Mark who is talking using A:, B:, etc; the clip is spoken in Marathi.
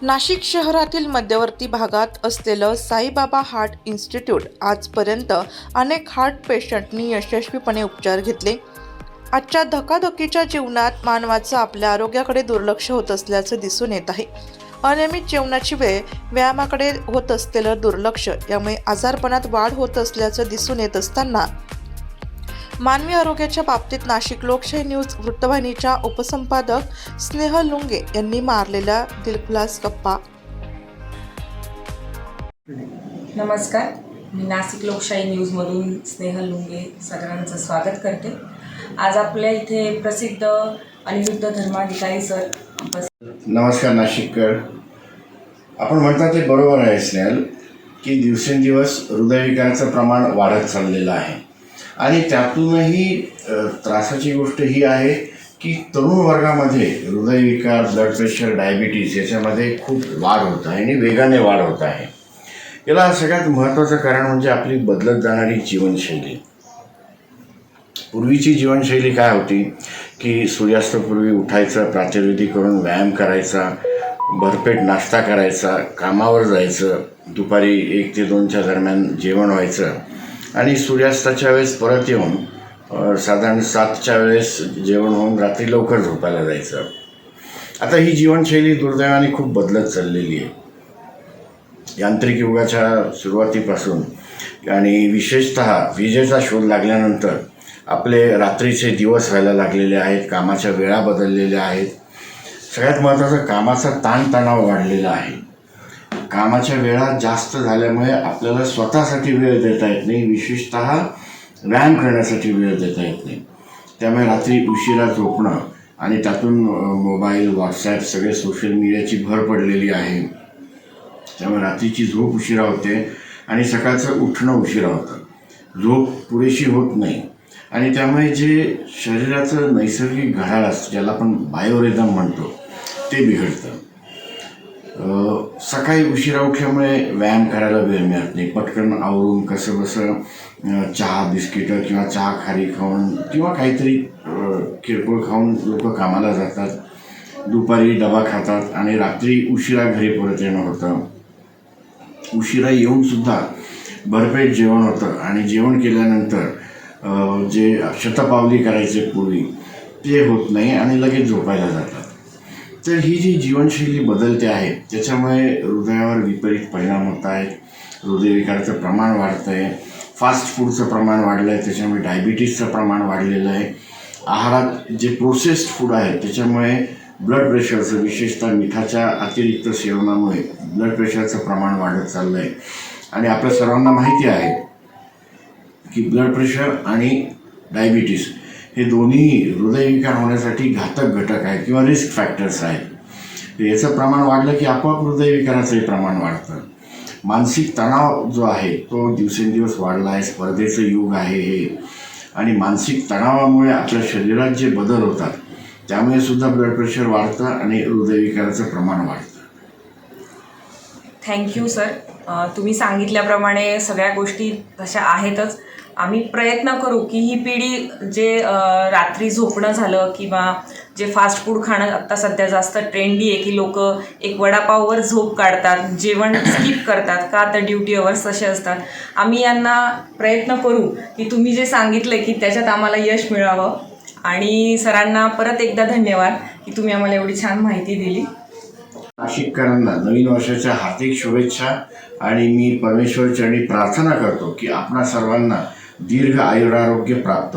A: नाशिक शहरातील मध्यवर्ती भागात असलेलं साईबाबा हार्ट इन्स्टिट्यूट आजपर्यंत अनेक हार्ट पेशंटनी यशस्वीपणे उपचार घेतले. आजच्या धकाधकीच्या जीवनात मानवाचं आपल्या आरोग्याकडे दुर्लक्ष होत असल्याचं दिसून येत आहे. अनियमित जेवणाची वेळ, व्यायामाकडे होत असलेलं दुर्लक्ष यामुळे आजारपणात वाढ होत असल्याचं दिसून येत असताना मानवी आरोग्याच्या बाबतीत नाशिक लोकशाही न्यूज वृत्तवाहिनीच्या उपसंपादक स्नेहल लुंगे यांनी मारलेल्या दिलखुलास गप्पा.
B: नमस्कार, मी नाशिक लोकशाही न्यूजमधून स्नेहल लुंगे सगळ्यांचं स्वागत करते. आज आपल्या इथे प्रसिद्ध अनिरुद्ध धर्माधिकारी सर
C: नमस्कार नाशिककर. आपण म्हणता ते बरोबर आहे स्नेहल, की दिवसेंदिवस हृदयविकाराचं प्रमाण वाढत चाललेलं आहे आणि त्यातूनही त्रासाची गोष्ट ही आहे की तरुण वर्गामध्ये हृदयविकार, ब्लड प्रेशर, डायबिटीज याच्यामध्ये खूप वाढ होत आहे आणि वेगाने वाढ होत आहे. याला सगळ्यात महत्त्वाचं कारण म्हणजे आपली बदलत जाणारी जीवनशैली. पूर्वीची जीवनशैली काय होती की सूर्यास्तापूर्वी उठायचं, प्रातर्विधी करून व्यायाम करायचा, भरपेट नाश्ता करायचा, कामावर जायचं, दुपारी 1 ते 2च्या दरम्यान जेवण व्हायचं आणि सूर्यास्ताच्या वेळेस परत येऊन साधारण 7च्या वेळेस जेवण होऊन रात्री लवकर झोपायला जायचं. आता ही जीवनशैली दुर्दैवाने खूप बदलत चाललेली आहे. यांत्रिक युगाच्या सुरुवातीपासून आणि विशेषतः विजेचा शोध लागल्यानंतर आपले रात्रीचे दिवस व्हायला लागलेले आहेत, कामाच्या वेळा बदललेल्या आहेत. सगळ्यात महत्त्वाचं कामाचा ताणतणाव वाढलेला आहे. कामाच्या वेळा जास्त झाल्यामुळे आपल्याला स्वतःसाठी वेळ देता येत नाही, विशेषतः व्यायाम करण्यासाठी वेळ देता येत नाही. त्यामुळे रात्री उशिरा झोपणं आणि त्यातून मोबाईल, व्हॉट्सॲप, सगळे सोशल मीडियाची भर पडलेली आहे. त्यामुळे रात्रीची झोप उशिरा होते आणि सकाळचं उठणं उशिरा होतं. झोप पुरेशी होत नाही आणि त्यामुळे जे शरीराचं नैसर्गिक घड्याळ असतं, ज्याला आपण बायोरिदम म्हणतो, ते बिघडतं. सकाळी उशिरा उठल्यामुळे व्यायाम करायला वेळ मिळत नाही. पटकन आवरून कसंबसं चहा, बिस्किटं किंवा चहा खारी खाऊन किंवा काहीतरी किरकोळ खाऊन लोक कामाला जातात. दुपारी डबा खातात आणि रात्री उशिरा घरी परत येणं होतं. उशिरा येऊनसुद्धा भरपेट जेवण होतं आणि जेवण केल्यानंतर जे शतपावली करायचे पूर्वी ते होत नाही आणि लगेच झोपायला जातात. तर ही जी जीवनशैली बदलते आहे त्याच्यामुळे हृदयावर विपरीत परिणाम होत आहेत. हृदयविकाराचं प्रमाण वाढतं आहे. फास्ट फूडचं प्रमाण वाढलं आहे, त्याच्यामुळे डायबिटीजचं प्रमाण वाढलेलं आहे. आहारात जे प्रोसेस्ड फूड आहे त्याच्यामुळे ब्लड प्रेशरचं, विशेषतः मिठाच्या अतिरिक्त सेवनामुळे ब्लड प्रेशरचं प्रमाण वाढत चाललं आहे. आणि आपल्या सर्वांना माहिती आहे की ब्लड प्रेशर आणि डायबिटीस हे दोन्ही हृदयविकार होण्यासाठी घातक घटक आहेत किंवा रिस्क फॅक्टर्स आहेत. याचं प्रमाण वाढलं की आपोआप हृदयविकाराचंही प्रमाण वाढतं. मानसिक तणाव जो आहे तो दिवसेंदिवस वाढला आहे. स्पर्धेचं युग आहे हे, आणि मानसिक तणावामुळे आपल्या शरीरात जे बदल होतात त्यामुळे सुद्धा ब्लड प्रेशर वाढतं आणि हृदयविकाराचं प्रमाण वाढतं.
B: Thank you sir. तुम्ही सांगितल्याप्रमाणे सगळ्या गोष्टी तशा आहेतच. आम्ही प्रयत्न करू की ही पिढी जे रात्री झोपणं झालं किंवा जे फास्ट फूड खाणं आत्ता सध्या जास्त ट्रेंडी आहे की लोक एक वडापाववर झोप काढतात, जेवण स्किप करतात का तर ड्युटी अवर्स तसे असतात. आम्ही यांना प्रयत्न करू की तुम्ही जे सांगितलं की त्याच्यात आम्हाला यश मिळावं. आणि सरांना परत एकदा धन्यवाद की तुम्ही आम्हाला एवढी छान माहिती दिली.
C: नाशिककरांना नवीन वर्षाच्या हार्दिक शुभेच्छा आणि मी परमेश्वर चरणी प्रार्थना करतो की आपणा सर्वांना दीर्घ आयुरारोग्य प्राप्त